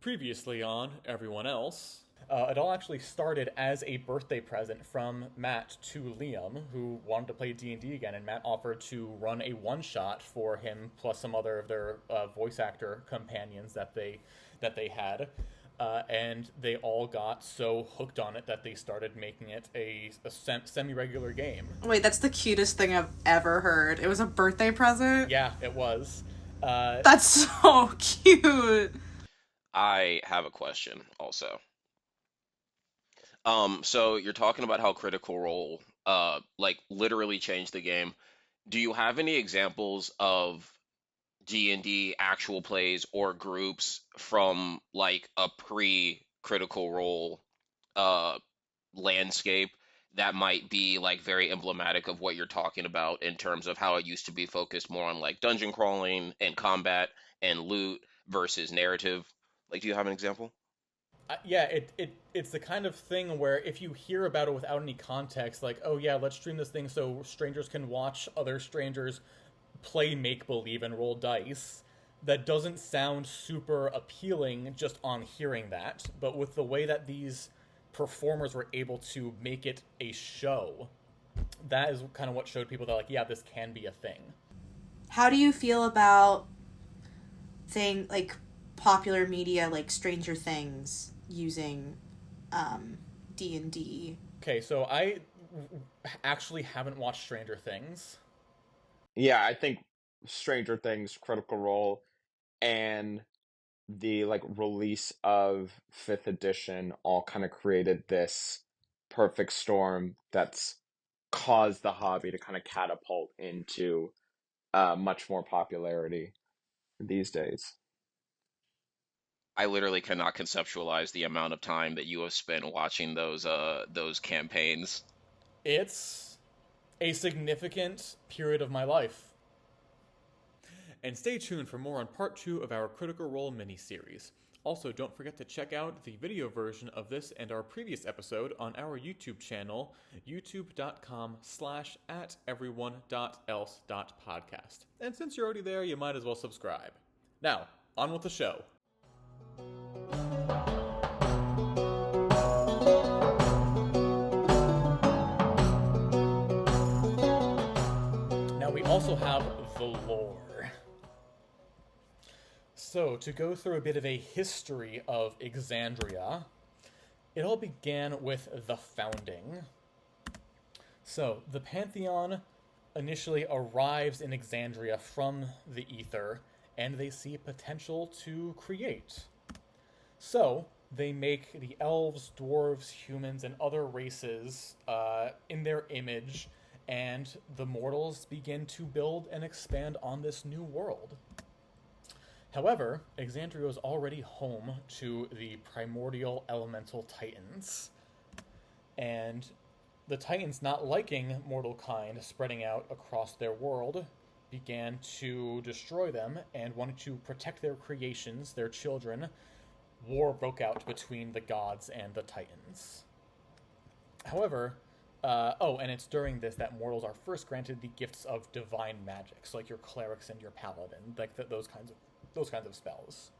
Previously on Everyone Else. It all actually started as a birthday present from Matt to Liam, who wanted to play D&D again, and Matt offered to run a one-shot for him plus some other of their voice actor companions that they had. And they all got so hooked on it that they started making it a semi-regular game. Wait, that's the cutest thing I've ever heard. It was a birthday present? Yeah, it was. That's so cute. I have a question also. So you're talking about how Critical Role, like literally changed the game. Do you have any examples of D&D actual plays or groups from like a pre-Critical Role, uh, landscape that might be like very emblematic of what you're talking about in terms of how it used to be focused more on like dungeon crawling and combat and loot versus narrative? Like, do you have an example? Yeah, it's the kind of thing where if you hear about it without any context, like, oh yeah, let's stream this thing so strangers can watch other strangers play make believe and roll dice, that doesn't sound super appealing just on hearing that. But with the way that these performers were able to make it a show, that is kind of what showed people that, like, yeah, this can be a thing. How do you feel about like popular media like Stranger Things using D&D? Okay, so I actually haven't watched Stranger Things. Yeah, I think Stranger Things, Critical Role, and the like release of fifth edition all kind of created this perfect storm that's caused the hobby to kind of catapult into much more popularity these days. I literally cannot conceptualize the amount of time that you have spent watching those campaigns. It's a significant period of my life. And stay tuned for more on part 2 of our Critical Role mini-series. Also, don't forget to check out the video version of this and our previous episode on our YouTube channel, youtube.com/@everyone.else.podcast. And since you're already there, you might as well subscribe. Now, on with the show. Now we also have the lore. So, to go through a bit of a history of Exandria, it all began with the founding. So, the Pantheon initially arrives in Exandria from the Ether, and they see potential to create. So, they make the elves, dwarves, humans, and other races in their image, and the mortals begin to build and expand on this new world. However, Exandria was already home to the primordial elemental titans, and the titans, not liking mortal kind spreading out across their world, began to destroy them and wanted to protect their creations, their children. War broke out between the gods and the titans. However, and it's during this that mortals are first granted the gifts of divine magic, so like your clerics and your paladin, like those kinds of spells.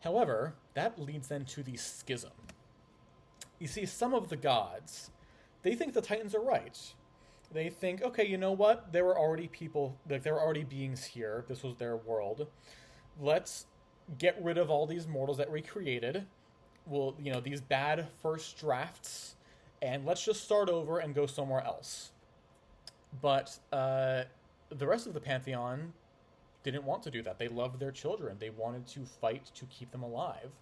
However, that leads then to the schism. You see, some of the gods, they think the Titans are right. They think, okay, you know what? There were already people, like there were already beings here. This was their world. Let's get rid of all these mortals that we created. Well, these bad first drafts, and let's just start over and go somewhere else. But the rest of the Pantheon didn't want to do that. They loved their children. They wanted to fight to keep them alive.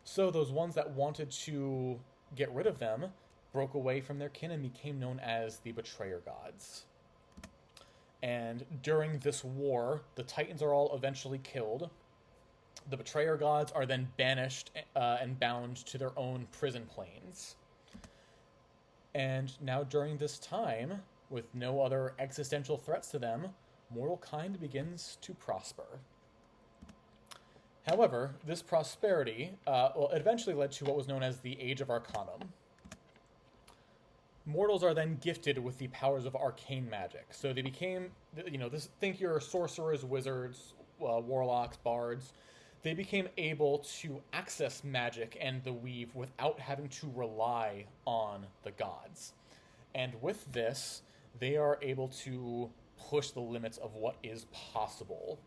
So those ones that wanted to get rid of them broke away from their kin and became known as the Betrayer Gods. And during this war, the Titans are all eventually killed. The Betrayer Gods are then banished and bound to their own prison planes. And now during this time, with no other existential threats to them, mortal kind begins to prosper. However, this prosperity it eventually led to what was known as the Age of Arcanum. Mortals are then gifted with the powers of arcane magic. So they became, think your sorcerers, wizards, warlocks, bards. they became able to access magic and the weave without having to rely on the gods. And with this, they are able to push the limits of what is possible.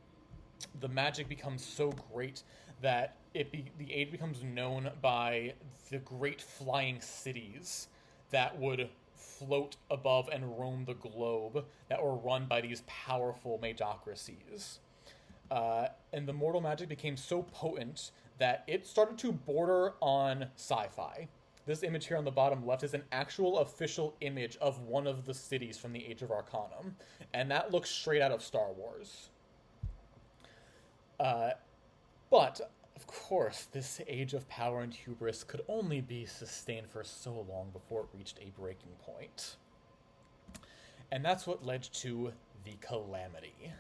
The magic becomes so great that the age becomes known by the great flying cities that would float above and roam the globe, that were run by these powerful magocracies. And the mortal magic became so potent that it started to border on sci-fi. This image here on the bottom left is an actual official image of one of the cities from the Age of Arcanum, and that looks straight out of Star Wars. But, of course, this age of power and hubris could only be sustained for so long before it reached a breaking point. And that's what led to the Calamity.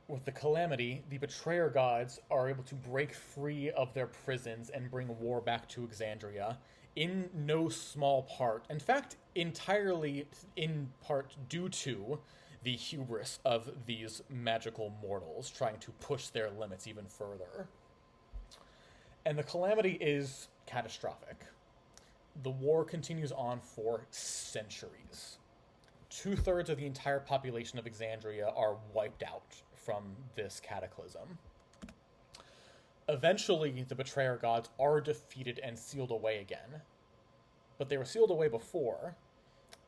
With the Calamity, the Betrayer gods are able to break free of their prisons and bring war back to Exandria, in no small part, in fact, entirely in part due to the hubris of these magical mortals trying to push their limits even further. And the Calamity is catastrophic. The war continues on for centuries. 2/3 of the entire population of Exandria are wiped out from this cataclysm. Eventually, the Betrayer gods are defeated and sealed away again. But they were sealed away before,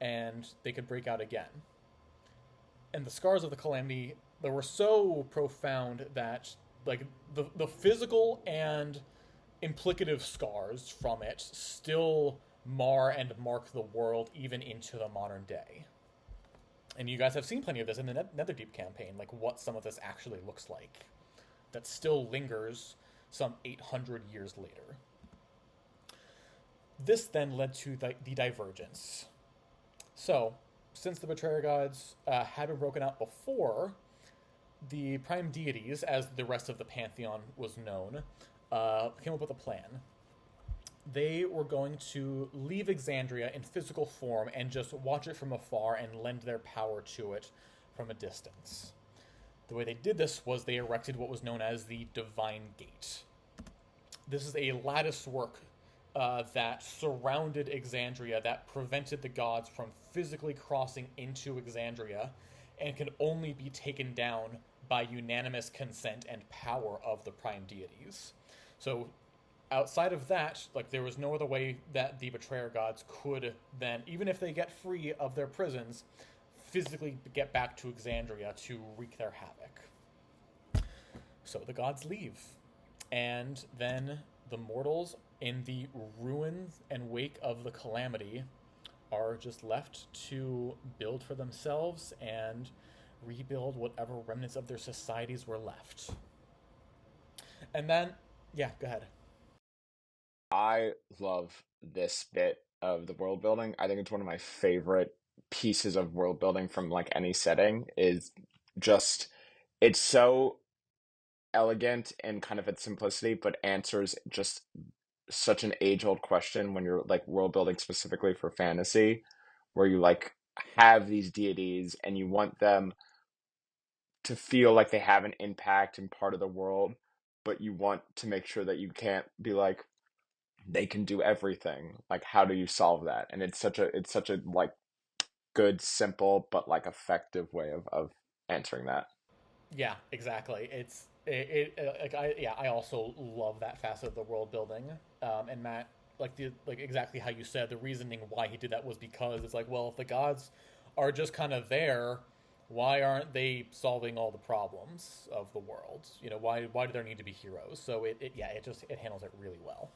and they could break out again. And the scars of the Calamity, they were so profound that, like, the physical and implicative scars from it still mar and mark the world even into the modern day. And you guys have seen plenty of this in the Netherdeep campaign, like what some of this actually looks like. That still lingers some 800 years later. This then led to the divergence. So, since the Betrayer gods had been broken out before, the prime deities, as the rest of the pantheon was known, came up with a plan. They were going to leave Exandria in physical form and just watch it from afar and lend their power to it from a distance. The way they did this was they erected what was known as the Divine Gate. This is a lattice work that surrounded Exandria that prevented the gods from physically crossing into Exandria and can only be taken down by unanimous consent and power of the prime deities. So outside of that, like, there was no other way that the Betrayer gods could then, even if they get free of their prisons, physically get back to Exandria to wreak their havoc. So the gods leave. And then the mortals, in the ruins and wake of the Calamity, are just left to build for themselves and rebuild whatever remnants of their societies were left. And then, yeah, go ahead. I love this bit of the world building. I think it's one of my favorite pieces of world building from like any setting. Is just, it's so elegant and kind of its simplicity, but answers just such an age-old question when you're like world building specifically for fantasy, where you like have these deities and you want them to feel like they have an impact and part of the world, but you want to make sure that you can't be like they can do everything. Like, how do you solve that? And it's such a like good, simple, but like effective way of answering that. Yeah, exactly. I also love that facet of the world building. And Matt, like exactly how you said, the reasoning why he did that was because it's like, well, if the gods are just kind of there, why aren't they solving all the problems of the world? You know, why do there need to be heroes? So it handles it really well.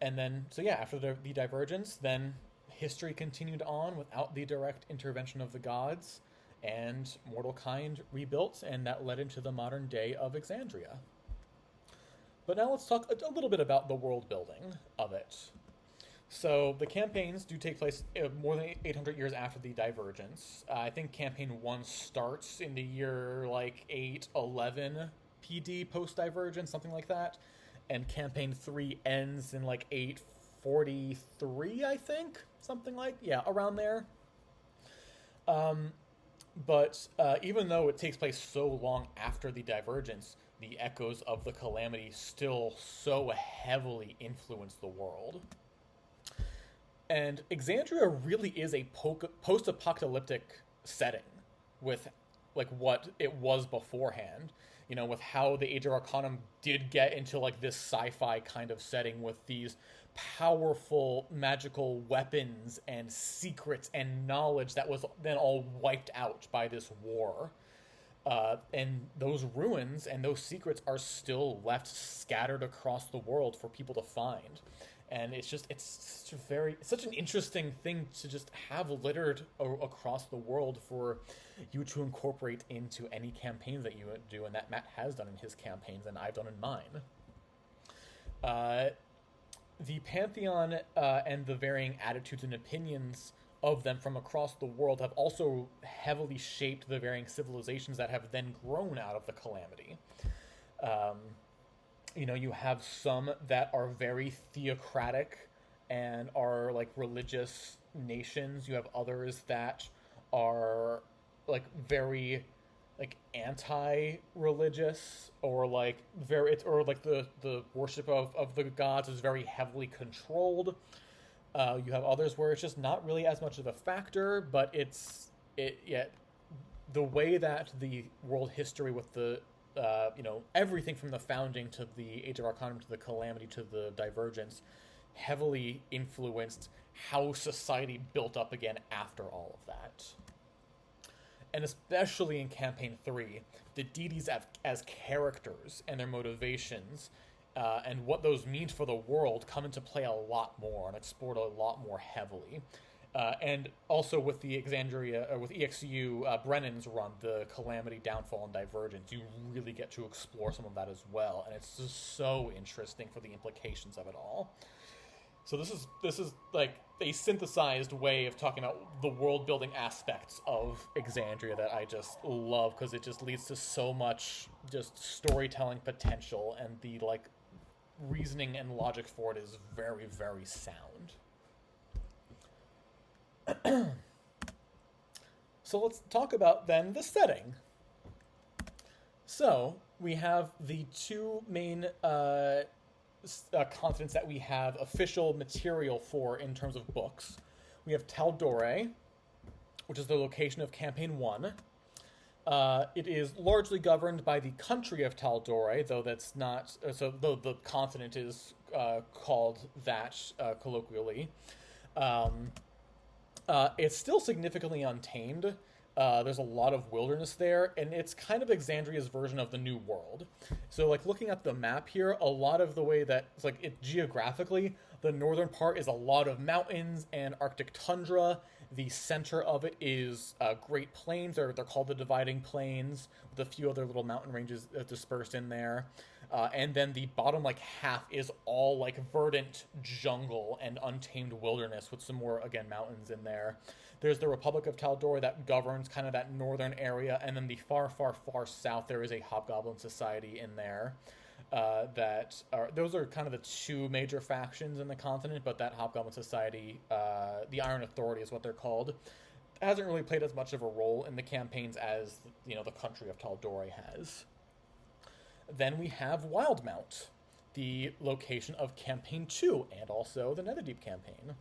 And then, so yeah, after the divergence, then history continued on without the direct intervention of the gods, and mortal kind rebuilt, and that led into the modern day of Exandria. But now let's talk a little bit about the world building of it. So the campaigns do take place more than 800 years after the divergence. I think campaign 1 starts in the year like 811 PD post-divergence, something like that. And campaign 3 ends in like 843, I think? Something like, yeah, around there. But even though it takes place so long after the divergence, the echoes of the calamity still so heavily influence the world. And Exandria really is a post-apocalyptic setting with like what it was beforehand. You know, with how the Age of Arcanum did get into like this sci-fi kind of setting with these powerful magical weapons and secrets and knowledge that was then all wiped out by this war. And those ruins and those secrets are still left scattered across the world for people to find. And it's such an interesting thing to just have littered across the world for you to incorporate into any campaigns that you do, and that Matt has done in his campaigns and I've done in mine. The Pantheon and the varying attitudes and opinions of them from across the world have also heavily shaped the varying civilizations that have then grown out of the calamity. You know, you have some that are very theocratic and are like religious nations. You have others that are like very like anti-religious, or like the worship of the gods is very heavily controlled. You have others where it's just not really as much of a factor, but the way that the world history with the everything from the founding to the Age of Arcanum to the Calamity to the Divergence heavily influenced how society built up again after all of that. And especially in Campaign 3, the deities as characters and their motivations and what those mean for the world come into play a lot more and explored a lot more heavily. And also with the Exandria, or with EXU Brennan's run, the Calamity, Downfall, and Divergence, you really get to explore some of that as well, and it's just so interesting for the implications of it all. So this is like a synthesized way of talking about the world-building aspects of Exandria that I just love, because it just leads to so much just storytelling potential, and the like reasoning and logic for it is very, very sound. So let's talk about then the setting. So we have the two main continents that we have official material for in terms of books. We have Tal'Dorei, which is the location of Campaign 1. It is largely governed by the country of Tal'Dorei, though that's not... though the continent is called that colloquially. It's still significantly untamed. There's a lot of wilderness there, and it's kind of Exandria's version of the New World. So, like, looking at the map here, a lot of the way that, it's like, geographically, the northern part is a lot of mountains and Arctic tundra. The center of it is Great Plains, or they're called the Dividing Plains, with a few other little mountain ranges dispersed in there. And then the bottom, like, half is all, like, verdant jungle and untamed wilderness with some more, again, mountains in there. There's the Republic of Tal'Dorei that governs kind of that northern area, and then the far, far, far south, there is a Hobgoblin Society in there. Those are kind of the two major factions in the continent, but that Hobgoblin Society, the Iron Authority is what they're called, hasn't really played as much of a role in the campaigns as, you know, the country of Tal'Dorei has. Then we have Wildmount, the location of Campaign 2, and also the Netherdeep campaign.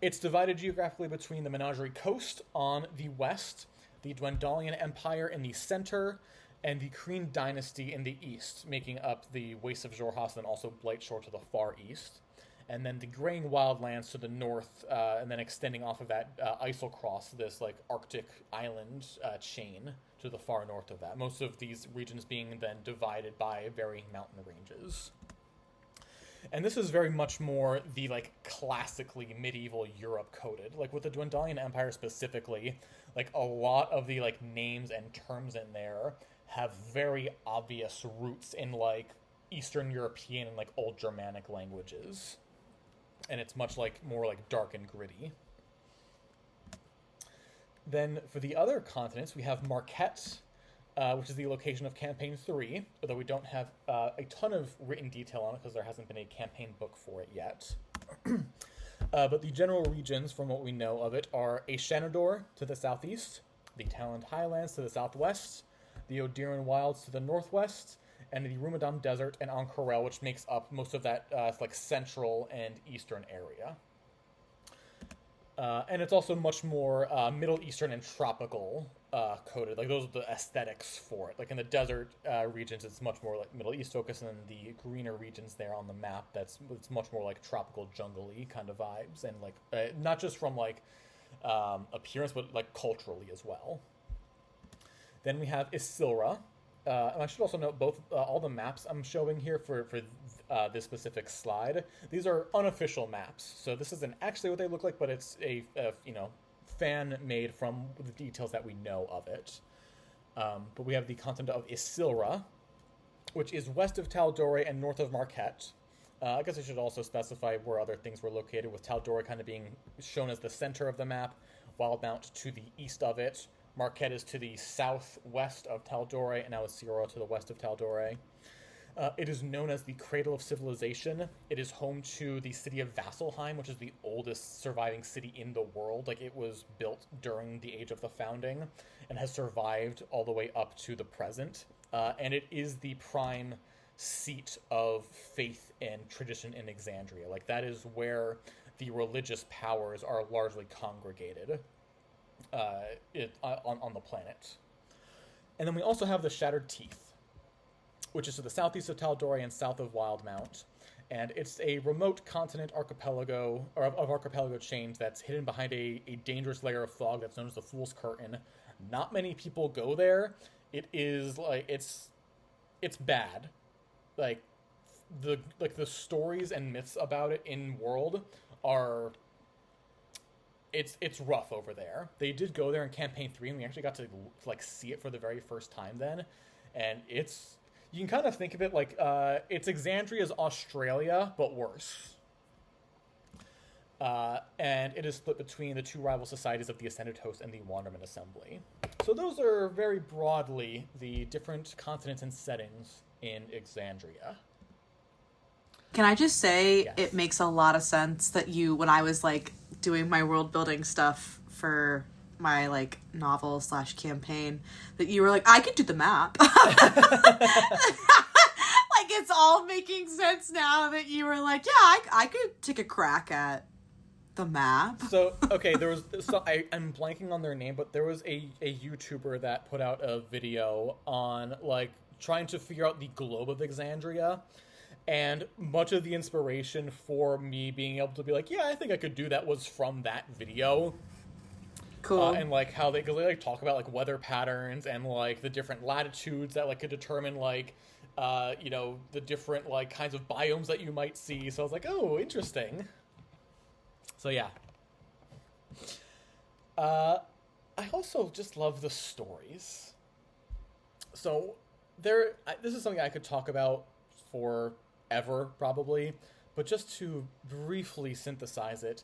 It's divided geographically between the Menagerie Coast on the west, the Dwendalian Empire in the center, and the Kryn Dynasty in the east, making up the Wastes of Xhorhas and also Blightshore to the far east. And then the Graying Wildlands to the north, and then extending off of that Eiselcross, this like Arctic island chain to the far north of that. Most of these regions being then divided by varying mountain ranges. And this is very much more the, like, classically medieval Europe coded. Like, with the Dwendalian Empire specifically, like, a lot of the, like, names and terms in there have very obvious roots in, like, Eastern European and, like, Old Germanic languages. And it's much, like, more, like, dark and gritty. Then, for the other continents, we have Marquette, which is the location of Campaign 3, although we don't have a ton of written detail on it because there hasn't been a campaign book for it yet. But the general regions, from what we know of it, are Ashanador to the southeast, the Talland Highlands to the southwest, the Odiran Wilds to the northwest, and the Rumadam Desert and Ank'Harel, which makes up most of that like central and eastern area. And it's also much more Middle Eastern and tropical coded. Like, those are the aesthetics for it. Like, in the desert regions, it's much more like Middle East focused, and then the greener regions there on the map, it's much more like tropical, jungle-y kind of vibes, and like not just from like appearance, but like culturally as well. Then we have Isilra. And I should also note both all the maps I'm showing here for this specific slide. These are unofficial maps, so this isn't actually what they look like, but it's a fan made from the details that we know of it. But we have the continent of Isilra, which is west of Tal'Dorei and north of Marquette. I guess I should also specify where other things were located, with Tal'Dorei kind of being shown as the center of the map, Wildemount to the east of it. Marquette is to the southwest of Tal'Dorei, and now Isilra to the west of Tal'Dorei. It is known as the Cradle of Civilization. It is home to the city of Vasselheim, which is the oldest surviving city in the world. Like, it was built during the age of the founding and has survived all the way up to the present. And it is the prime seat of faith and tradition in Exandria. Like, that is where the religious powers are largely congregated on the planet. And then we also have the Shattered Teeth, which is to the southeast of Tal'Dorei and south of Wildemount. And it's a remote continent archipelago, or of archipelago chains that's hidden behind a dangerous layer of fog that's known as the Fool's Curtain. Not many people go there. It is like it's bad. Like the stories and myths about it in world are it's rough over there. They did go there in campaign 3, and we actually got to like see it for the very first time then, and you can kind of think of it like it's Exandria's Australia but worse. And it is split between the two rival societies of the Ascended Host and the Wanderman Assembly. So those are very broadly the different continents and settings in Exandria. Can I just say, Yes. It makes a lot of sense that when I was like doing my world building stuff for my like novel / campaign, that you were like, I could do the map. Like, it's all making sense now that you were like, yeah, I could take a crack at the map. So, okay, I'm blanking on their name, but there was a YouTuber that put out a video on like trying to figure out the globe of Exandria. And much of the inspiration for me being able to be like, yeah, I think I could do that was from that video. Cool. And like how they like talk about like weather patterns and like the different latitudes that like could determine like, the different like kinds of biomes that you might see. So I was like, oh, interesting. So yeah. I also just love the stories. So this is something I could talk about forever, probably, but just to briefly synthesize it,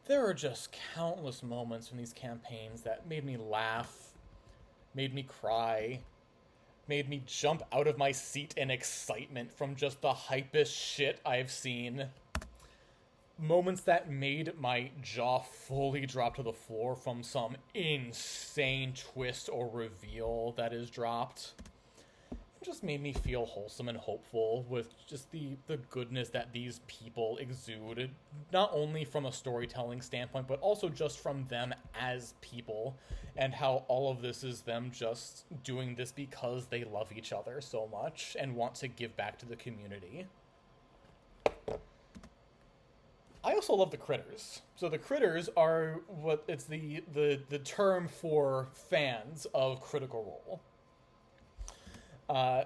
there are just countless moments from these campaigns that made me laugh, made me cry, made me jump out of my seat in excitement from just the hypest shit I've seen. Moments that made my jaw fully drop to the floor from some insane twist or reveal that is dropped. Just made me feel wholesome and hopeful with just the goodness that these people exude, not only from a storytelling standpoint, but also just from them as people, and how all of this is them just doing this because they love each other so much and want to give back to the community. I also love the critters. So the critters are it's the term for fans of Critical Role.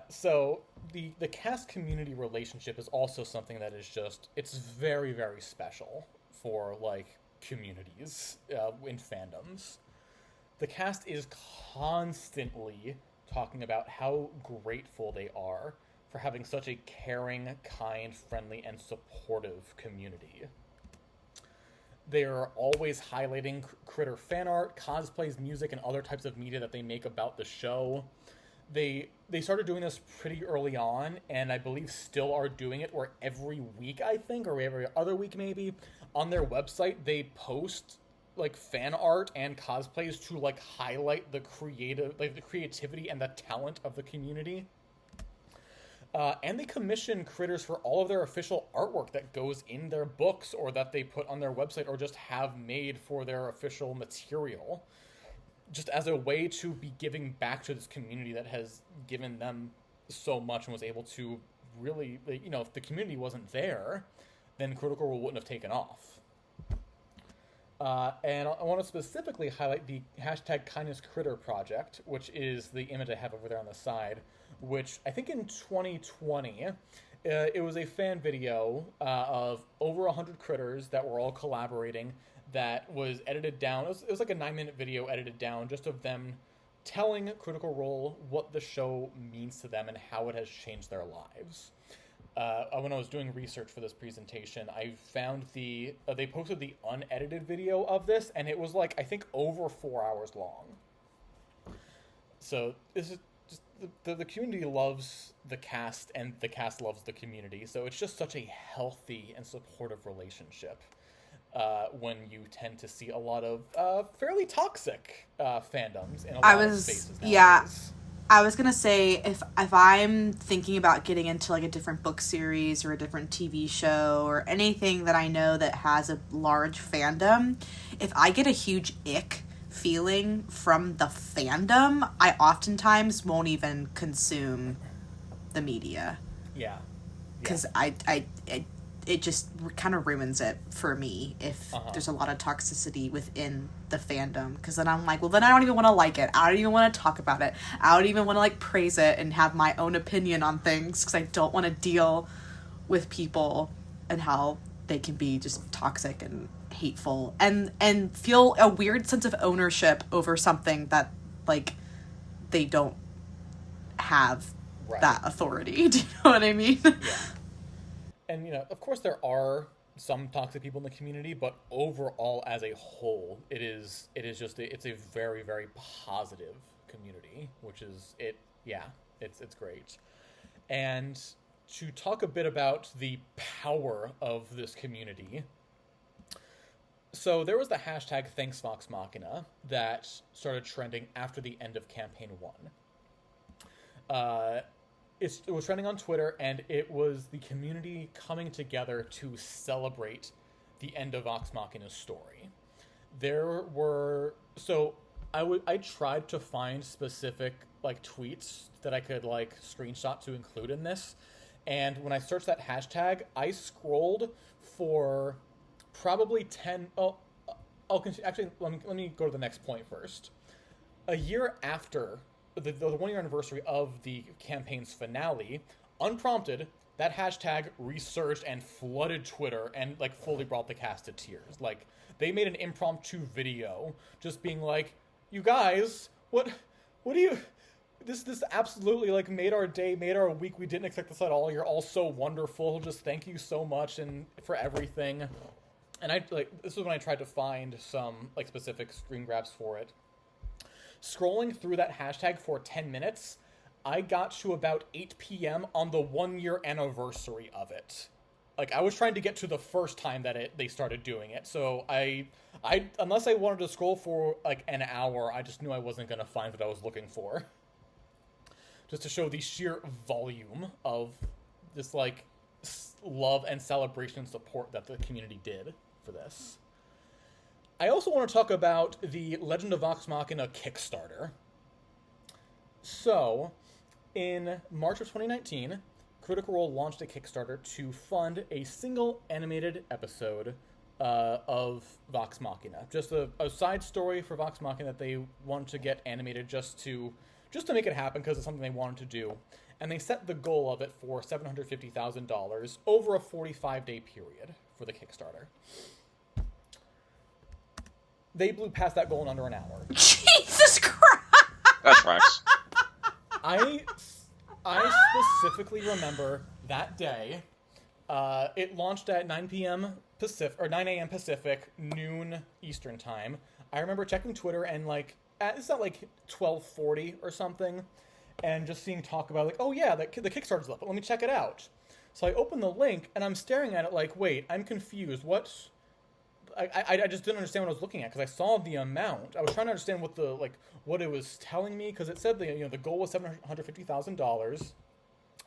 So the cast community relationship is also something that is it's very, very special for like communities in fandoms. The cast is constantly talking about how grateful they are for having such a caring, kind, friendly, and supportive community. They are always highlighting critter fan art, cosplays, music, and other types of media that they make about the show. They started doing this pretty early on, and I believe still are doing it, where every week, I think, or every other week maybe, on their website, they post like fan art and cosplays to like highlight the creativity and the talent of the community. And they commission critters for all of their official artwork that goes in their books or that they put on their website or just have made for their official material. Just as a way to be giving back to this community that has given them so much and was able to really, you know, if the community wasn't there, then Critical Role wouldn't have taken off. And I want to specifically highlight the hashtag Kindness Critter project, which is the image I have over there on the side, which I think in 2020, it was a fan video of over 100 critters that were all collaborating that was edited down. It was like a 9-minute video edited down just of them telling Critical Role what the show means to them and how it has changed their lives. When I was doing research for this presentation, I found they posted the unedited video of this, and it was like, I think, over 4 hours long. So this is just the community loves the cast, and the cast loves the community. So it's just such a healthy and supportive relationship when you tend to see a lot of fairly toxic fandoms in a lot of spaces nowadays. Yeah. I was gonna say, if I'm thinking about getting into like a different book series or a different TV show or anything that I know that has a large fandom, if I get a huge ick feeling from the fandom, I oftentimes won't even consume the media. Yeah. Because it just kind of ruins it for me if there's a lot of toxicity within the fandom, because then I'm like, well, then I don't even want to like it. I don't even want to talk about it. I don't even want to like praise it and have my own opinion on things, because I don't want to deal with people and how they can be just toxic and hateful and feel a weird sense of ownership over something that like they don't have that authority. Do you know what I mean? Yeah. And, you know, of course there are some toxic people in the community, but overall as a whole, it's a very, very positive community, which is it's great. And to talk a bit about the power of this community, so there was the hashtag Thanks Vox Machina that started trending after the end of Campaign 1. It was trending on Twitter, and it was the community coming together to celebrate the end of Vox Machina's story. I tried to find specific like tweets that I could like screenshot to include in this, and when I searched that hashtag, I scrolled for probably 10. I'll continue. Actually, let me go to the next point first. A year after the 1-year anniversary of the campaign's finale, unprompted, that hashtag resurged and flooded Twitter and like fully brought the cast to tears. Like, they made an impromptu video just being like, you guys, what do you, this absolutely like made our day, made our week. We didn't expect this at all. You're all so wonderful. Just thank you so much and for everything. And this is when I tried to find some like specific screen grabs for it. Scrolling through that hashtag for 10 minutes, I got to about 8 p.m. on the 1-year anniversary of it. Like, I was trying to get to the first time that they started doing it, so I unless I wanted to scroll for like an hour, I just knew I wasn't going to find what I was looking for. Just to show the sheer volume of this like love and celebration and support that the community did for this. I also want to talk about the Legend of Vox Machina Kickstarter. So, in March of 2019, Critical Role launched a Kickstarter to fund a single animated episode of Vox Machina. Just a side story for Vox Machina that they wanted to get animated just to make it happen because it's something they wanted to do. And they set the goal of it for $750,000 over a 45-day period for the Kickstarter. They blew past that goal in under an hour. Jesus Christ! That tracks. I specifically remember that day. It launched at 9 p.m. Pacific, or 9 a.m. Pacific, noon Eastern time. I remember checking Twitter and it's not like 12:40 or something, and just seeing talk about like, oh yeah, the Kickstarter's up. Let me check it out. So I open the link and I'm staring at it like, wait, I'm confused. I just didn't understand what I was looking at because I saw the amount. I was trying to understand what it was telling me because it said the goal was $750,000.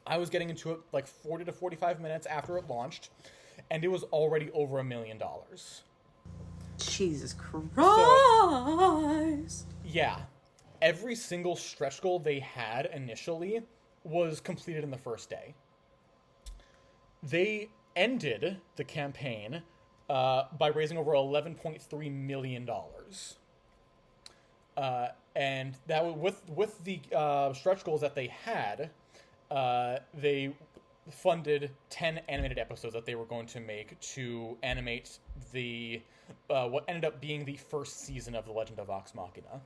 I was getting into it like 40 to 45 minutes after it launched, and it was already over $1 million. Jesus Christ! So, yeah, every single stretch goal they had initially was completed in the first day. They ended the campaign by raising over $11.3 million. And that was with the stretch goals that they had, they funded 10 animated episodes that they were going to make to animate the what ended up being the first season of The Legend of Vox Machina.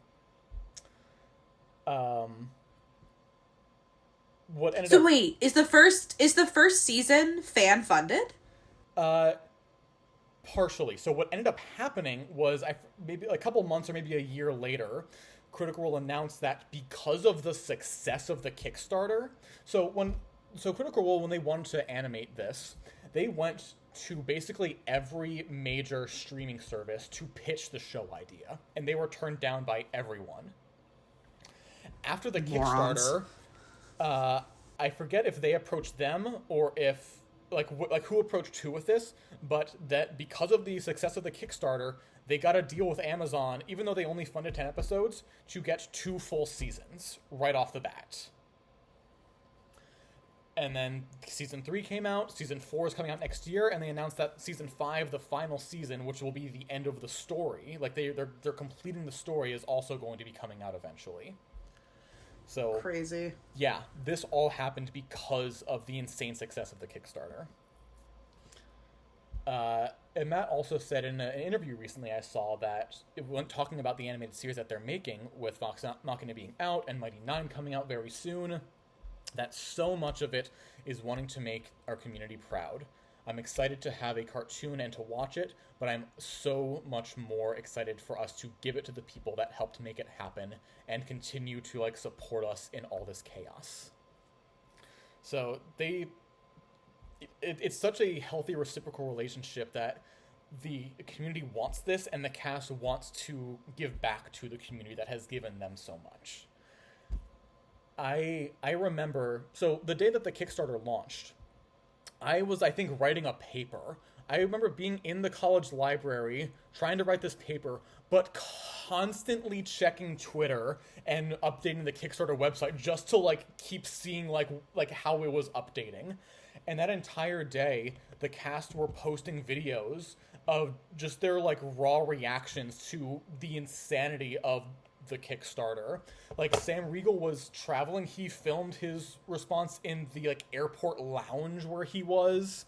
Wait, is the first season fan funded? Partially. So what ended up happening was maybe a couple months or maybe a year later, Critical Role announced that because of the success of the Kickstarter, so Critical Role, when they wanted to animate this, they went to basically every major streaming service to pitch the show idea, and they were turned down by everyone. After the Kickstarter, I forget if they approached them or if who approached who with this, but that because of the success of the Kickstarter, they got a deal with Amazon, even though they only funded 10 episodes, to get 2 full seasons right off the bat. And then season 3 came out, season 4 is coming out next year, and they announced that season 5, the final season, which will be the end of the story, like they're completing the story, is also going to be coming out eventually. So crazy. Yeah, this all happened because of the insane success of the Kickstarter. And Matt also said in an interview recently I saw that when talking about the animated series that they're making, with Vox Machina being out and Mighty 9 coming out very soon, that so much of it is wanting to make our community proud. I'm excited to have a cartoon and to watch it, but I'm so much more excited for us to give it to the people that helped make it happen and continue to support us in all this chaos. So it's such a healthy reciprocal relationship that the community wants this and the cast wants to give back to the community that has given them so much. I remember, so the day that the Kickstarter launched, I was, writing a paper. I remember being in the college library trying to write this paper, but constantly checking Twitter and updating the Kickstarter website just to keep seeing how it was updating. And that entire day, the cast were posting videos of just their raw reactions to the insanity of the Kickstarter. Sam Riegel was traveling, he filmed his response in the airport lounge where he was.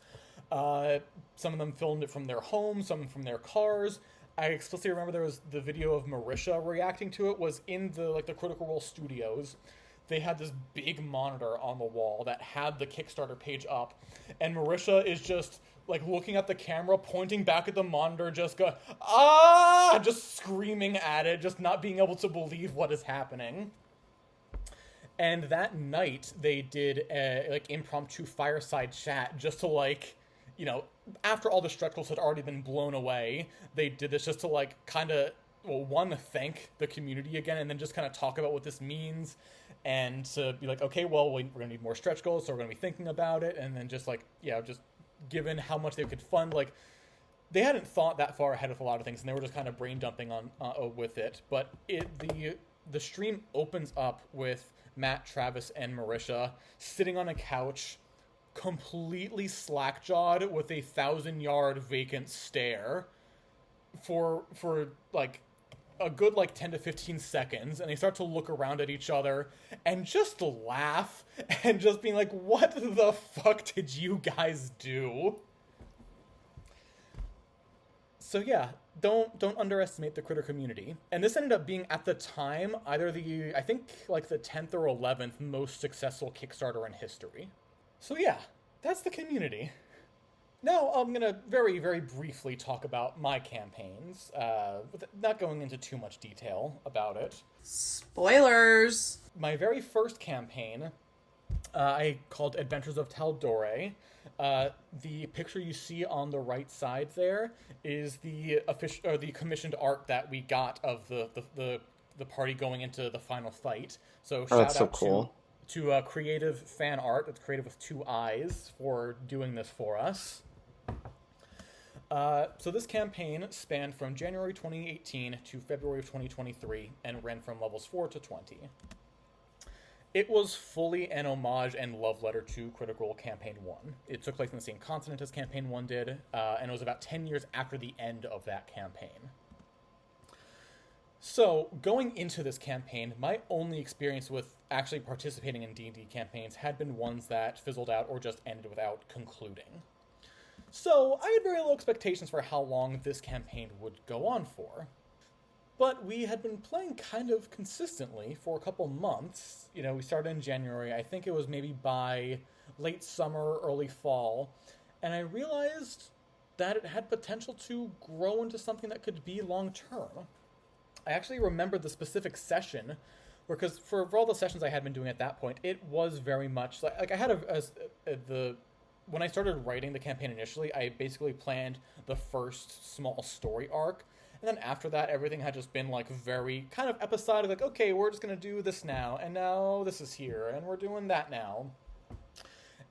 Some of them filmed it from their homes, some from their cars. I explicitly remember there was the video of Marisha reacting to it was in the Critical Role studios. They had this big monitor on the wall that had the Kickstarter page up, and Marisha is just looking at the camera, pointing back at the monitor, just just screaming at it, just not being able to believe what is happening. And that night they did a impromptu fireside chat just to after all the stretch goals had already been blown away, they did this just to thank the community again, and then just kind of talk about what this means, and to be okay, well, we're gonna need more stretch goals, so we're gonna be thinking about it, and then just just given how much they could fund, they hadn't thought that far ahead of a lot of things, and they were just kind of brain dumping on with it. But the stream opens up with Matt, Travis, and Marisha sitting on a couch, completely slack-jawed with a 1,000-yard vacant stare for a good 10 to 15 seconds, and they start to look around at each other and just laugh and just being what the fuck did you guys do? So yeah, don't underestimate the critter community. And this ended up being, at the time, either the 10th or 11th most successful Kickstarter in history. So yeah, that's the community. Now I'm going to very, very briefly talk about my campaigns, not going into too much detail about it. Spoilers! My very first campaign I called Adventures of Taldore. The picture you see on the right side there is the official or the commissioned art that we got of the party going into the final fight. So Oh, that's shout so out cool. to creative fan art. It's creative with two eyes for doing this for us. So this campaign spanned from January 2018 to February of 2023 and ran from levels 4 to 20. It was fully an homage and love letter to Critical Role Campaign 1. It took place in the same continent as Campaign 1 did, and it was about 10 years after the end of that campaign. So, going into this campaign, my only experience with actually participating in D&D campaigns had been ones that fizzled out or just ended without concluding. So, I had very low expectations for how long this campaign would go on for. But we had been playing kind of consistently for a couple months. You know, we started in January. I think it was maybe by late summer, early fall. And I realized that it had potential to grow into something that could be long-term. I actually remember the specific session, because for all the sessions I had been doing at that point, it was very much like I had when I started writing the campaign initially, I basically planned the first small story arc. And then after that, everything had just been like very kind of episodic, like, okay, we're just going to do this now, and now this is here, and we're doing that now.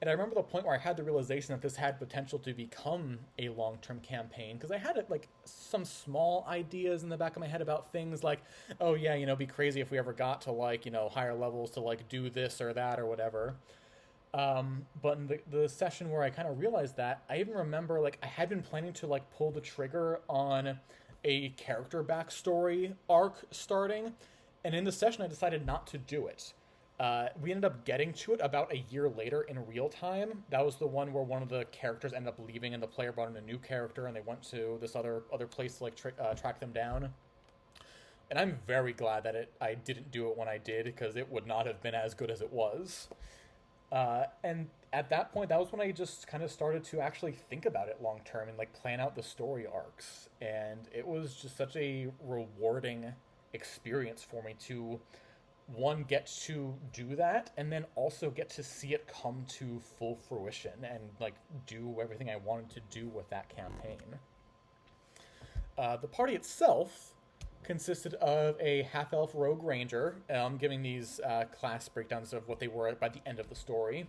And I remember the point where I had the realization that this had potential to become a long-term campaign, because I had like some small ideas in the back of my head about things like, oh yeah, you know, it'd be crazy if we ever got to like, you know, higher levels to like do this or that or whatever. But in the session where I kind of realized that, I even remember like I had been planning to like pull the trigger on a character backstory arc starting, and in the session I decided not to do it. We ended up getting to it about a year later in real time. That was the one where one of the characters ended up leaving and the player brought in a new character and they went to this other place to like track them down. And I'm very glad that I didn't do it when I did, because it would not have been as good as it was. And at that point, that was when I just kind of started to actually think about it long term and like plan out the story arcs. And it was just such a rewarding experience for me to, one, get to do that, and then also get to see it come to full fruition and like do everything I wanted to do with that campaign. The party itself consisted of a half-elf rogue ranger, giving these class breakdowns of what they were by the end of the story.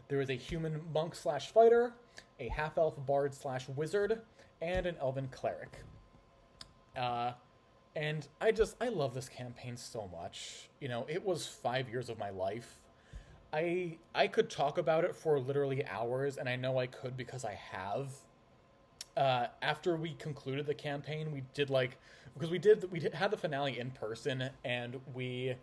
There was a human monk/fighter, a half-elf bard/wizard, and an elven cleric. And I love this campaign so much. You know, it was 5 years of my life. I could talk about it for literally hours, and I know I could because I have. After we concluded the campaign, we did like, because we had the finale in person, and we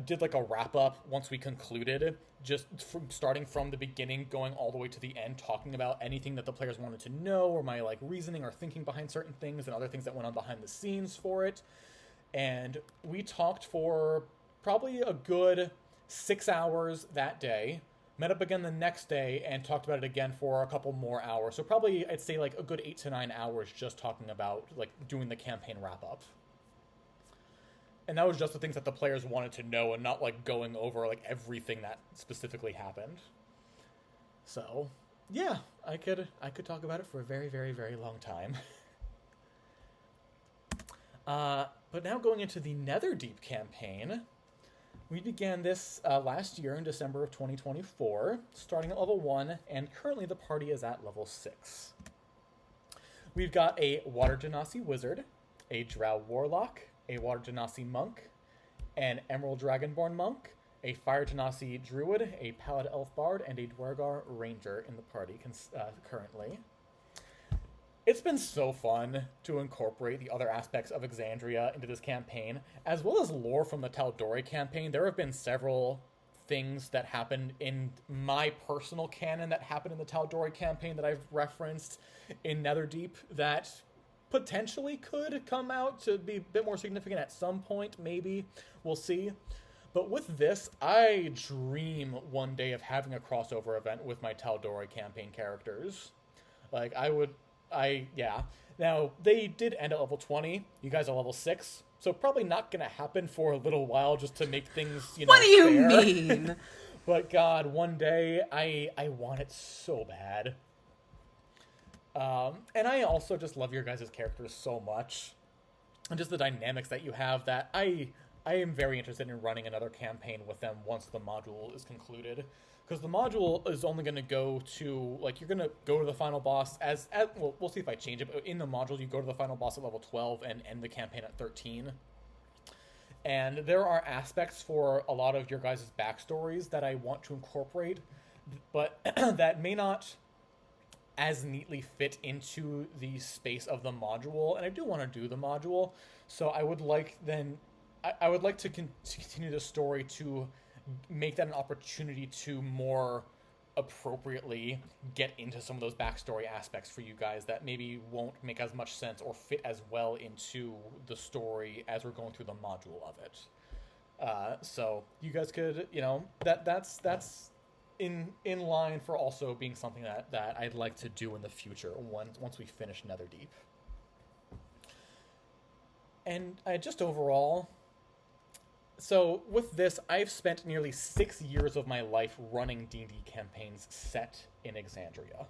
did like a wrap up once we concluded, just starting from the beginning, going all the way to the end, talking about anything that the players wanted to know, or my like reasoning or thinking behind certain things, and other things that went on behind the scenes for it. And we talked for probably a good 6 hours that day. Met up again the next day and talked about it again for a couple more hours. So probably I'd say like a good 8 to 9 hours just talking about like doing the campaign wrap up. And that was just the things that the players wanted to know, and not like going over like everything that specifically happened. So yeah, I could talk about it for a very, very, very long time. But now going into the Netherdeep campaign. We began this last year in December of 2024, starting at level 1, and currently the party is at level 6. We've got a Water Genasi Wizard, a Drow Warlock, a Water Genasi Monk, an Emerald Dragonborn Monk, a Fire Genasi Druid, a Pallid Elf Bard, and a Dwergar Ranger in the party currently. It's been so fun to incorporate the other aspects of Exandria into this campaign, as well as lore from the Taldore campaign. There have been several things that happened in my personal canon that happened in the Taldore campaign that I've referenced in Netherdeep that potentially could come out to be a bit more significant at some point, maybe. We'll see. But with this, I dream one day of having a crossover event with my Taldore campaign characters. Like, yeah. Now, they did end at level 20. You guys are level 6. So probably not going to happen for a little while, just to make things, What do you fair. mean? But God, one day I want it so bad. And I also just love your guys' characters so much, and just the dynamics that you have. That I am very interested in running another campaign with them once the module is concluded, because the module is only going to go to, like, you're going to go to the final boss as well. We'll see if I change it. But in the module, you go to the final boss at level 12 and end the campaign at 13. And there are aspects for a lot of your guys' backstories that I want to incorporate, but that may not as neatly fit into the space of the module. And I do want to do the module, so I would like then I would like to continue the story to make that an opportunity to more appropriately get into some of those backstory aspects for you guys that maybe won't make as much sense or fit as well into the story as we're going through the module of it. So you guys could, that's in line for also being something that I'd like to do in the future once we finish Netherdeep. And just overall, so with this, I've spent nearly 6 years of my life running D&D campaigns set in Exandria.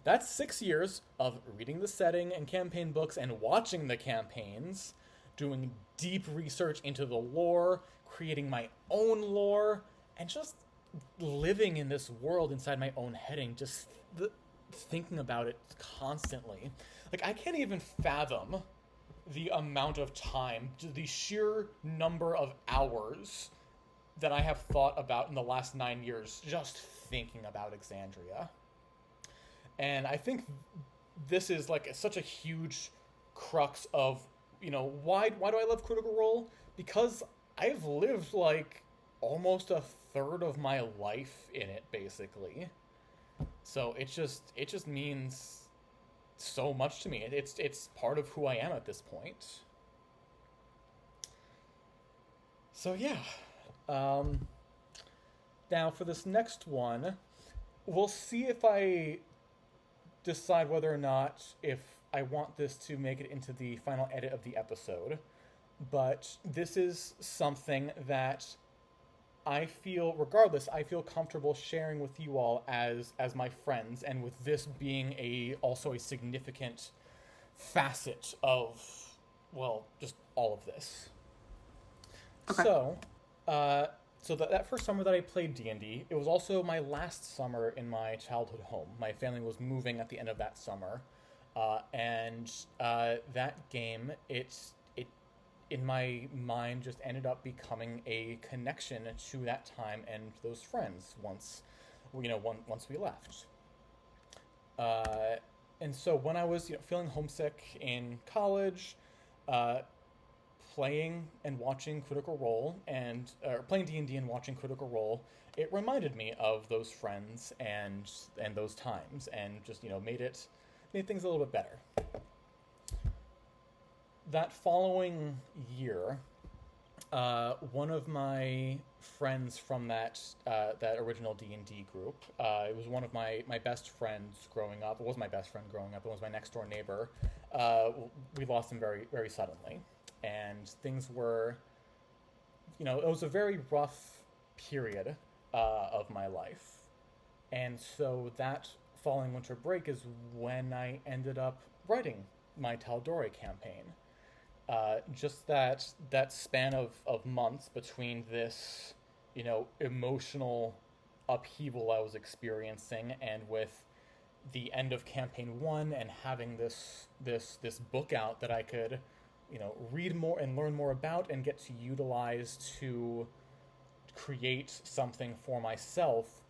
That's 6 years of reading the setting and campaign books and watching the campaigns, doing deep research into the lore, creating my own lore, and just living in this world inside my own head and just thinking about it constantly. Like, I can't even fathom the amount of time, the sheer number of hours that I have thought about in the last 9 years just thinking about Exandria. And I think this is like such a huge crux of, why do I love Critical Role? Because I've lived like almost a third of my life in it, basically. So it just means so much to me. It's part of who I am at this point. So yeah. Now for this next one, we'll see if I decide whether or not if I want this to make it into the final edit of the episode. But this is something that I feel comfortable sharing with you all as my friends, and with this being also a significant facet of, well, just all of this. Okay. So that first summer that I played D&D, it was also my last summer in my childhood home. My family was moving at the end of that summer, and that game, it in my mind just ended up becoming a connection to that time and those friends once we left. And so when I was feeling homesick in college, playing and watching Critical Role playing D&D and watching Critical Role, it reminded me of those friends and those times, and just made things a little bit better. That following year, one of my friends from that original D&D group, it was one of my best friends growing up. It was my best friend growing up. It was my next door neighbor. We lost him very, very suddenly, and things were, it was a very rough period of my life. And so that following winter break is when I ended up writing my Tal'Dorei campaign. Just that span of months between this, emotional upheaval I was experiencing, and with the end of campaign 1 and having this book out that I could, read more and learn more about and get to utilize to create something for myself,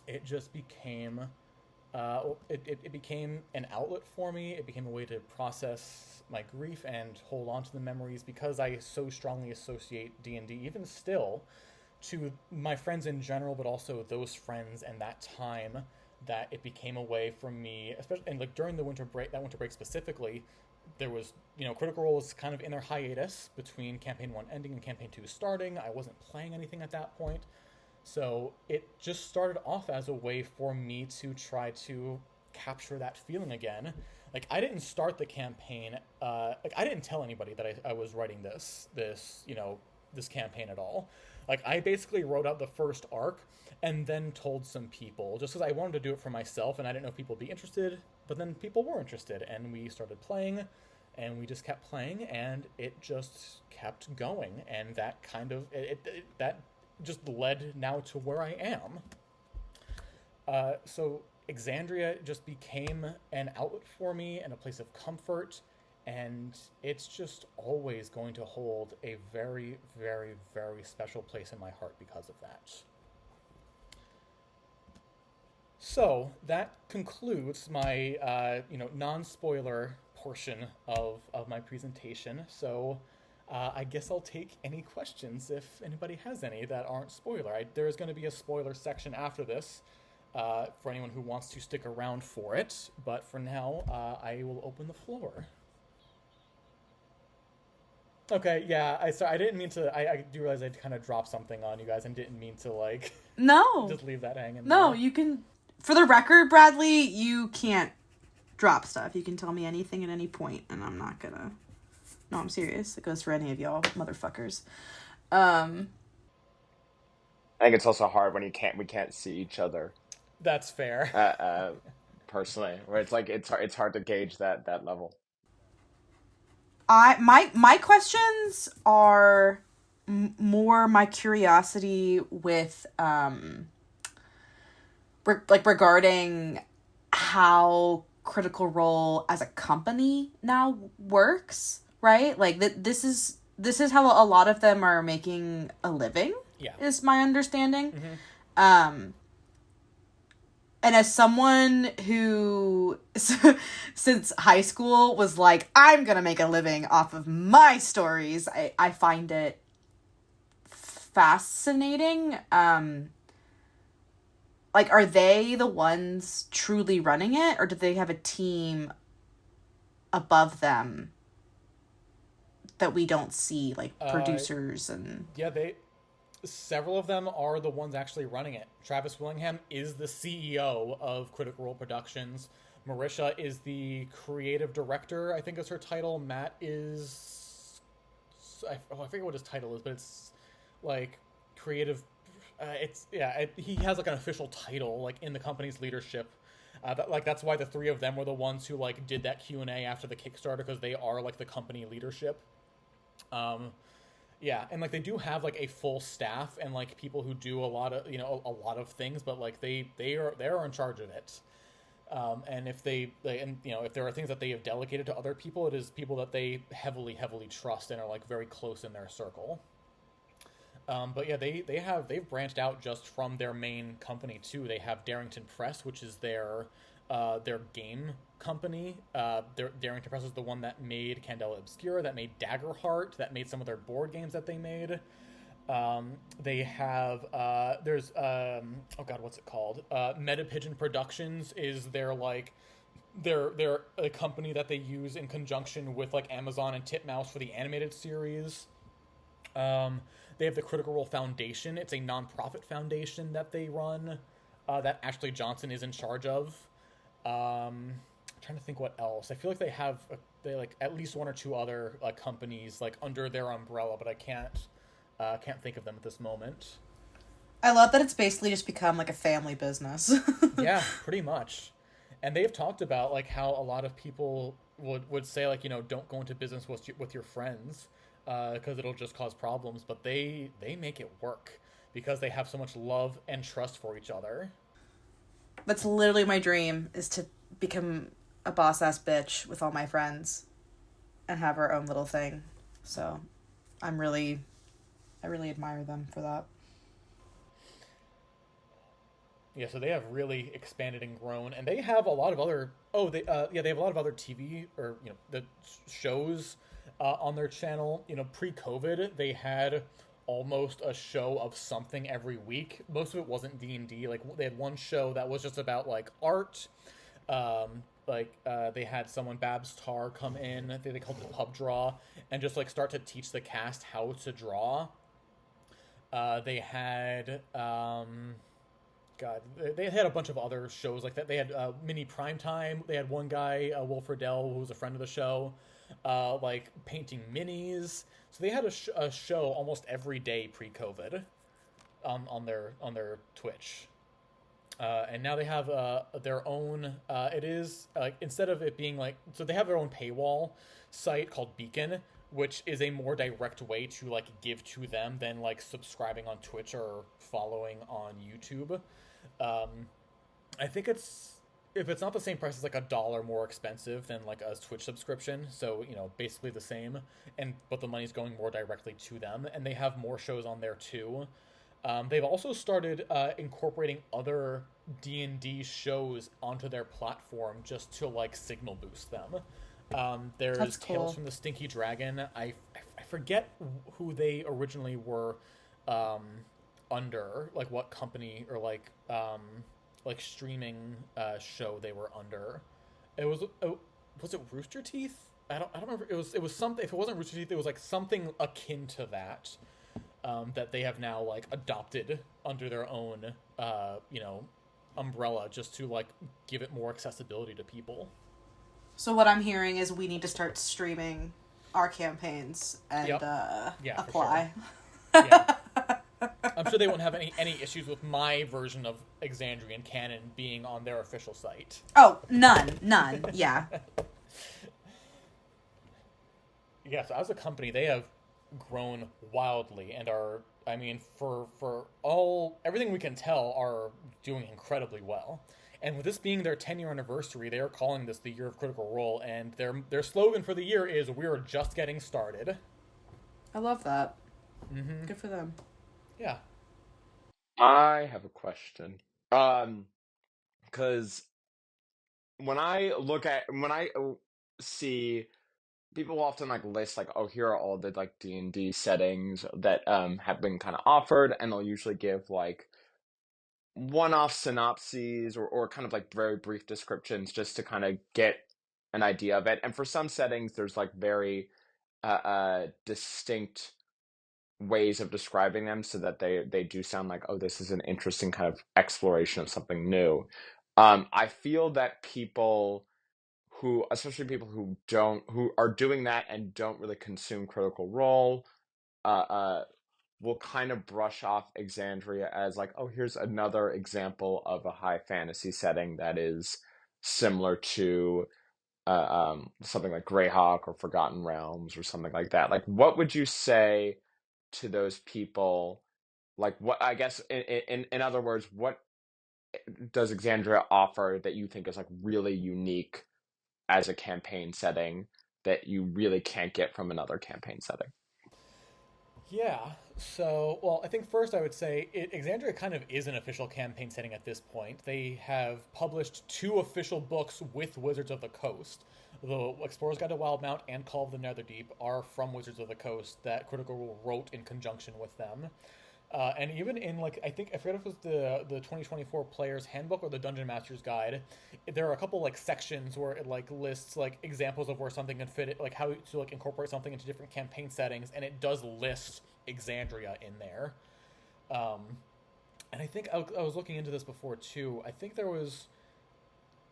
it just became it became an outlet for me. It became a way to process my grief and hold on to the memories, because I so strongly associate D&D, even still, to my friends in general, but also those friends and that time, that it became a way for me, especially, and like during that winter break specifically, there was, Critical Role was kind of in their hiatus between campaign 1 ending and campaign 2 starting. I wasn't playing anything at that point. So it just started off as a way for me to try to capture that feeling again. Like, I didn't start the campaign, I didn't tell anybody that I was writing this campaign at all. Like, I basically wrote out the first arc and then told some people, just because I wanted to do it for myself and I didn't know if people would be interested, but then people were interested, and we started playing, and we just kept playing, and it just kept going, and that kind of, that just led now to where I am. So Exandria just became an outlet for me and a place of comfort, and it's just always going to hold a very, very, very special place in my heart because of that. So that concludes my, non-spoiler portion of my presentation. So I guess I'll take any questions if anybody has any that aren't spoiler. There's going to be a spoiler section after this for anyone who wants to stick around for it. But for now, I will open the floor. Okay, yeah, I didn't mean to. I do realize I kind of dropped something on you guys and didn't mean to, like, No. just leave that hanging. No, there. you can. For the record, Bradley, you can't drop stuff. You can tell me anything at any point, and I'm not gonna. No, I'm serious. It goes for any of y'all motherfuckers. I think it's also hard when we can't see each other. That's fair. Personally, where it's like it's hard to gauge that level. My questions are more my curiosity with regarding how Critical Role as a company now works, right? Like this is how a lot of them are making a living. Yeah, is my understanding. Mm-hmm. And as someone who, since high school, was like, I'm going to make a living off of my stories, I find it fascinating. Like, are they the ones truly running it, or do they have a team above them that we don't see, like producers and... Yeah, several of them are the ones actually running it. Travis Willingham is the CEO of Critical Role Productions. Marisha is the creative director, I think is her title. Matt is... I forget what his title is, but it's like creative... he has like an official title like in the company's leadership. That's why the three of them were the ones who like did that Q&A after the Kickstarter, because they are like the company leadership. Yeah, and like they do have like a full staff and like people who do a lot of things, but like they're in charge of it. And if if there are things that they have delegated to other people, it is people that they heavily trust and are like very close in their circle. But yeah, they've branched out just from their main company too. They have Darrington Press, which is their game company. Darrington Press is the one that made Candela Obscura, that made Daggerheart, that made some of their board games that they made. They have there's oh god, what's it called? Metapigeon Productions is their a company that they use in conjunction with like Amazon and Titmouse for the animated series. They have the Critical Role Foundation. It's a nonprofit foundation that they run, that Ashley Johnson is in charge of. I'm trying to think what else. I feel like they have at least one or two other companies like under their umbrella, but I can't think of them at this moment. I love that it's basically just become like a family business. Yeah, pretty much. And they've talked about like how a lot of people would say like, don't go into business with your friends because it'll just cause problems, but they make it work because they have so much love and trust for each other. That's literally my dream, is to become a boss-ass bitch with all my friends and have our own little thing. So I really admire them for that. Yeah, so they have really expanded and grown, and they have a lot of other they have a lot of other TV or the shows on their channel. Pre-COVID, they had almost a show of something every week. Most of it wasn't D&D. Like they had one show that was just about like art. They had someone, Babs Tar, come in. They called it Pub Draw, and just like start to teach the cast how to draw. They had they had a bunch of other shows like that. They had Mini Primetime. They had one guy, Will Friedle, who was a friend of the show, painting minis. So they had a show almost every day pre-COVID. on their Twitch. And now they have their own. It is instead of it being like, so they have their own paywall site called Beacon, which is a more direct way to like give to them than like subscribing on Twitch or following on YouTube. I think it's, if it's not the same price, it's like $1 more expensive than like a Twitch subscription. So, you know, basically the same, but the money's going more directly to them, and they have more shows on there too. They've also started incorporating other D&D shows onto their platform just to like signal boost them. There's That's cool. Tales from the Stinky Dragon. I forget who they originally were under, like what company or like streaming show they were under. It was it Rooster Teeth? I don't remember. It was something. If it wasn't Rooster Teeth, it was like something akin to that. That they have now like adopted under their own umbrella, just to like give it more accessibility to people. So what I'm hearing is we need to start streaming our campaigns and apply. Sure. Yeah. I'm sure they won't have any issues with my version of Exandrian canon being on their official site. Oh, none. Yeah. Yeah, so as a company, they have grown wildly and are, I mean, for everything we can tell, are doing incredibly well. And with this being their 10-year anniversary, they are calling this the Year of Critical Role, and their slogan for the year is "We're just getting started." I love that. Mm-hmm. Good for them. Yeah. I have a question. Because when I see people often like list like, oh, here are all the like D&D settings that have been kind of offered, and they'll usually give like one-off synopses or kind of like very brief descriptions just to kind of get an idea of it. And for some settings, there's like very distinct ways of describing them so that they do sound like, oh, this is an interesting kind of exploration of something new. I feel that people especially people who are doing that and don't really consume Critical Role, will kind of brush off Exandria as like, oh, here's another example of a high fantasy setting that is similar to something like Greyhawk or Forgotten Realms or something like that. Like, what would you say to those people? Like, what, I guess, in other words, what does Exandria offer that you think is like really unique as a campaign setting that you really can't get from another campaign setting? Yeah. So, well, I think first I would say Exandria kind of is an official campaign setting at this point. They have published 2 official books with Wizards of the Coast. The Explorer's Guide to Wildmount and Call of the Netherdeep are from Wizards of the Coast that Critical Role wrote in conjunction with them. And even in like, I forget if it was the 2024 Player's Handbook or the Dungeon Master's Guide, there are a couple like sections where it like lists like examples of where something can fit it, like how to like incorporate something into different campaign settings, and it does list Exandria in there. And I think I was looking into this before too. I think there was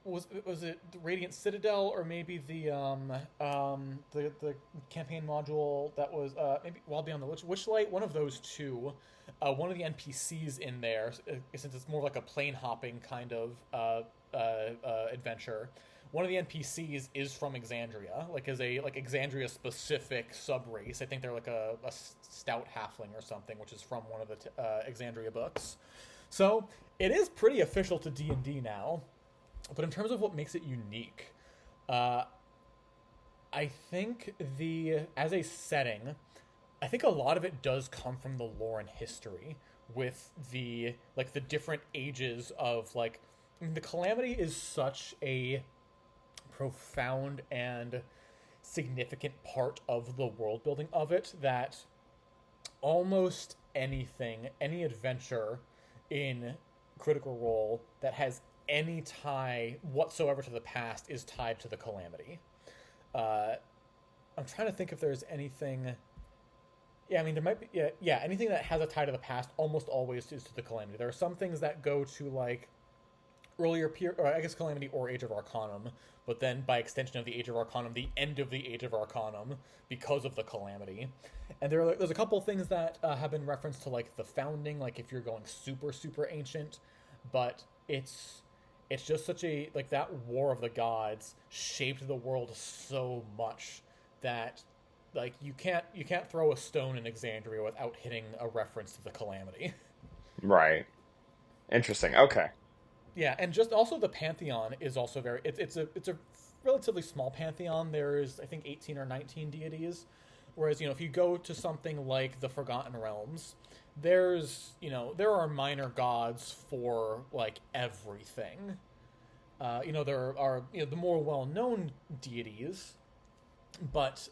it the Radiant Citadel, or maybe the campaign module that was maybe Wild Beyond the Witchlight, one of those two. One of the NPCs in there, since it's more like a plane hopping kind of adventure, one of the NPCs is from Exandria, like is a like Exandria specific sub race. I think they're like a stout halfling or something, which is from one of the Exandria books. So it is pretty official to D&D now. But in terms of what makes it unique, I think as a setting, I think a lot of it does come from the lore and history with the different ages of like, I mean, the Calamity is such a profound and significant part of the world building of it that almost any adventure in Critical Role that has any tie whatsoever to the past is tied to the Calamity. I'm trying to think if there's anything. Yeah, I mean, there might be. Yeah, anything that has a tie to the past almost always is to the Calamity. There are some things that go to like or I guess Calamity or Age of Arcanum, but then by extension of the Age of Arcanum, the end of the Age of Arcanum because of the Calamity. And there's a couple things that have been referenced to like the Founding, like if you're going super super ancient, but it's just such a like that War of the Gods shaped the world so much that like you can't throw a stone in Exandria without hitting a reference to the Calamity. Right. Interesting. Okay. Yeah, and just also the pantheon is also very it's a relatively small pantheon. There's I think 18 or 19 deities, whereas if you go to something like the Forgotten Realms, there's there are minor gods for like everything. There are the more well-known deities, but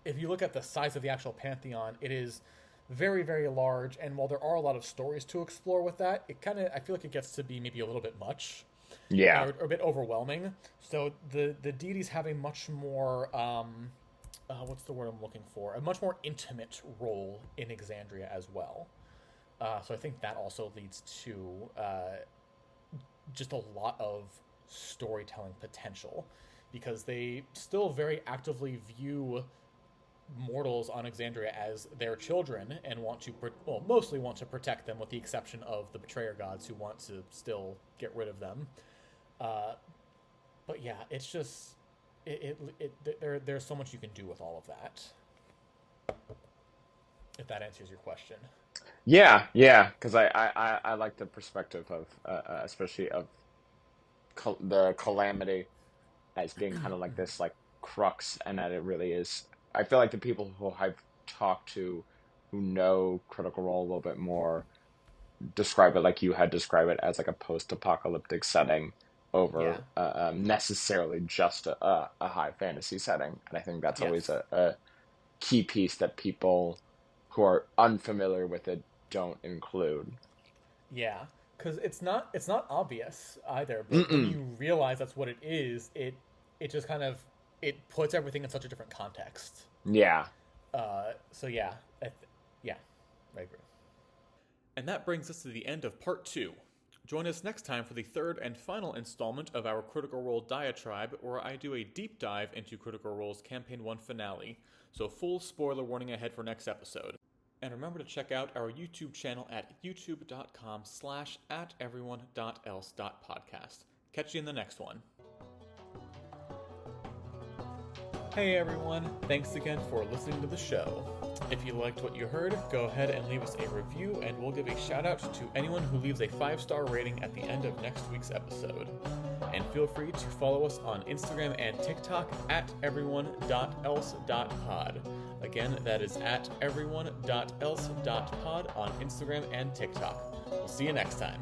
if you look at the size of the actual pantheon, it is very, very large, and while there are a lot of stories to explore with that, I feel like it gets to be maybe a little bit much. Yeah. Or a bit overwhelming. So the deities have a much more, what's the word I'm looking for? A much more intimate role in Exandria as well. So I think that also leads to just a lot of storytelling potential, because they still very actively view mortals on Exandria as their children and mostly want to protect them, with the exception of the betrayer gods who want to still get rid of them. But yeah, it's just there's so much you can do with all of that. If that answers your question. Yeah, because I like the perspective of especially of the Calamity as being kind of like this like crux, and that it really is. I feel like the people who I've talked to who know Critical Role a little bit more describe it like you had described it, as like a post-apocalyptic setting over necessarily just a high fantasy setting. And I think that's always a key piece that people who are unfamiliar with it don't include. Yeah, because it's not obvious either, but when you realize that's what it is, it just kind of puts everything in such a different context. Yeah. So yeah, I agree. And that brings us to the end of part 2. Join us next time for the third and final installment of our Critical Role diatribe, where I do a deep dive into Critical Role's Campaign 1 finale. So full spoiler warning ahead for next episode. And remember to check out our YouTube channel at youtube.com/@everyone.else.podcast. Catch you in the next one. Hey everyone, thanks again for listening to the show. If you liked what you heard, go ahead and leave us a review, and we'll give a shout out to anyone who leaves a 5-star rating at the end of next week's episode. And feel free to follow us on Instagram and TikTok at everyone.else.pod. Again, that is at everyone.else.pod on Instagram and TikTok. We'll see you next time.